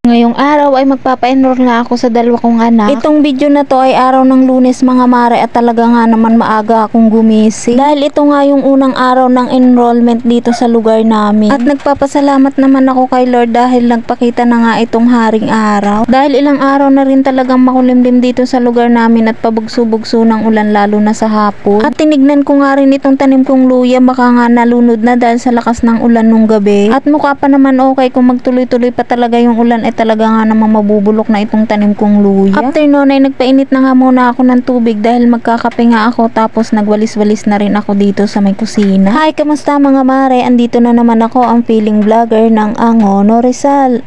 Ngayong araw ay magpapa-enroll nga ako sa dalawa kong anak. Itong video na to ay araw ng Lunes mga mare at talaga nga naman maaga akong gumising. Dahil ito nga yung unang araw ng enrollment dito sa lugar namin. At nagpapasalamat naman ako kay Lord dahil nagpakita na nga itong haring araw. Dahil ilang araw na rin talagang makulimlim dito sa lugar namin at pabugso-bugso ng ulan lalo na sa hapon. At tinignan ko nga rin itong tanim kong luya, baka nga nalunod na dahil sa lakas ng ulan nung gabi. At mukha pa naman okay kung magtuloy-tuloy pa talaga yung ulan ay talaga nga namang mabubulok na itong tanim kong luya. After noon ay nagpainit na nga muna ako ng tubig dahil magkakape nga ako, tapos nagwalis-walis na rin ako dito sa may kusina. Hi, kamusta mga mare? Andito na naman ako, ang feeling vlogger ng Angono Rizal.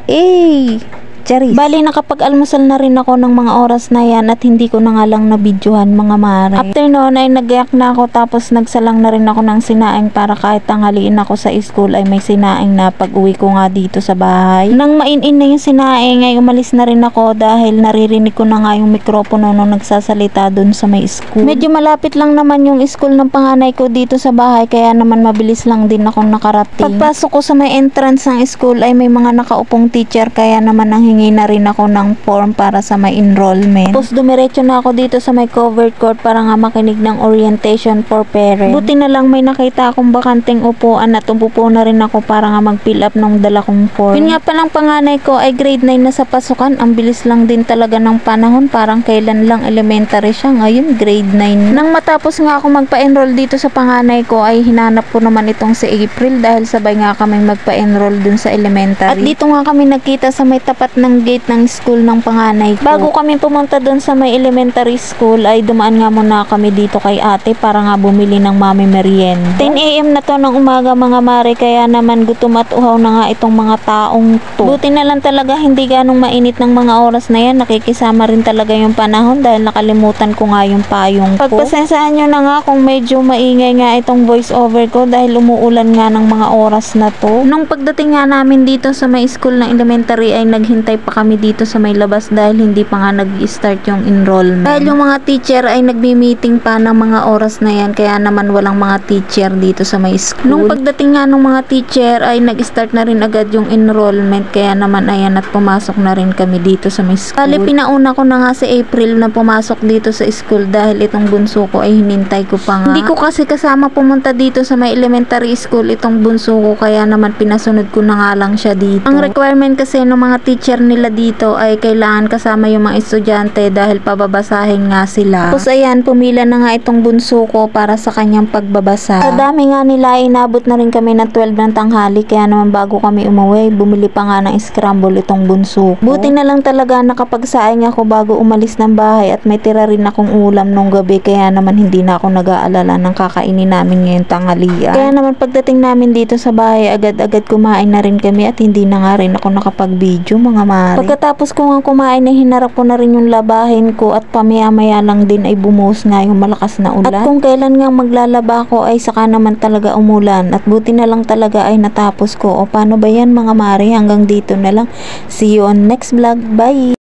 Charis. Bali nakapag-almusal na rin ako ng mga oras na yan at hindi ko na nga lang nabidyohan mga mare. After noon ay nagayak na ako, tapos nagsalang na rin ako ng sinaing para kahit tanghaliin ako sa school ay may sinaing na pag uwi ko nga dito sa bahay. Nang mainin na yung sinaing ay umalis na rin ako dahil naririnig ko na nga yung mikropono nung nagsasalita dun sa may school. Medyo malapit lang naman yung school ng panganay ko dito sa bahay, kaya naman mabilis lang din akong nakarating. Pagpasok ko sa may entrance ng school ay may mga nakaupong teacher, kaya naman nang hingi na rin ako ng form para sa may enrollment. Tapos dumiretso na ako dito sa may covered court para nga makinig ng orientation for parents. Buti na lang may nakita akong bakanteng upuan at umupo na rin ako para nga mag-fill up ng dala kong form. Yun nga palang panganay ko ay grade 9 na sa pasukan. Ang bilis lang din talaga ng panahon, parang kailan lang elementary siya, ngayon grade 9. Nang matapos nga ako magpa-enroll dito sa panganay ko ay hinanap ko naman itong si April dahil sabay nga kami magpa-enroll dun sa elementary. At dito nga kami nagkita sa may tapat ng gate ng school ng panganay ko. Bago kami pumunta doon sa may elementary school ay dumaan nga muna kami dito kay ate para nga bumili ng mami merienda. 10 AM na to ng umaga mga mare, kaya naman gutom at uhaw na nga itong mga taong to. Buti na lang talaga hindi ganong mainit ng mga oras na yan, nakikisama rin talaga yung panahon dahil nakalimutan ko nga yung payong ko. Pagpasensyahan nyo na nga kung medyo maingay nga itong voice over ko dahil umuulan nga ng mga oras na to. Nung pagdating nga namin dito sa may school ng elementary ay naghintay pa kami dito sa may labas dahil hindi pa nga nag-start yung enrollment. Dahil yung mga teacher ay nagbi-meeting pa ng mga oras na yan, kaya naman walang mga teacher dito sa may school. Nung pagdating nga ng mga teacher ay nag-start na rin agad yung enrollment, kaya naman ayan at pumasok na rin kami dito sa may school. Bali pinauna ko na nga si April na pumasok dito sa school dahil itong bunso ko ay hinintay ko pa nga. Hindi ko kasi kasama pumunta dito sa may elementary school itong bunso ko, kaya naman pinasunod ko na nga lang siya dito. Ang requirement kasi ng mga teacher nila dito ay kailangan kasama yung mga estudyante dahil pababasahin nga sila. Tapos ayan, pumila na nga itong bunso ko para sa kanyang pagbabasa. Sa dami nga nila, inabot na rin kami ng 12 ng tanghali, kaya naman bago kami umuwi, bumili pa nga ng scramble itong bunso ko. Buti na lang talaga nakapagsaing ako bago umalis ng bahay at may tira rin akong ulam nung gabi, kaya naman hindi na ako nag-aalala ng kakainin namin ngayong tanghalian. Kaya naman pagdating namin dito sa bahay, agad-agad kumain na rin kami at hindi na nga rin ako nakapag-video mga mare. Pagkatapos ko nga kumain ay hinarap ko na rin yung labahin ko at pamaya-maya lang din ay bumuhos nga yung malakas na ulan. At kung kailan nga maglalaba ko ay saka naman talaga umulan at buti na lang talaga ay natapos ko. O paano ba yan mga mare, hanggang dito na lang. See you on next vlog. Bye!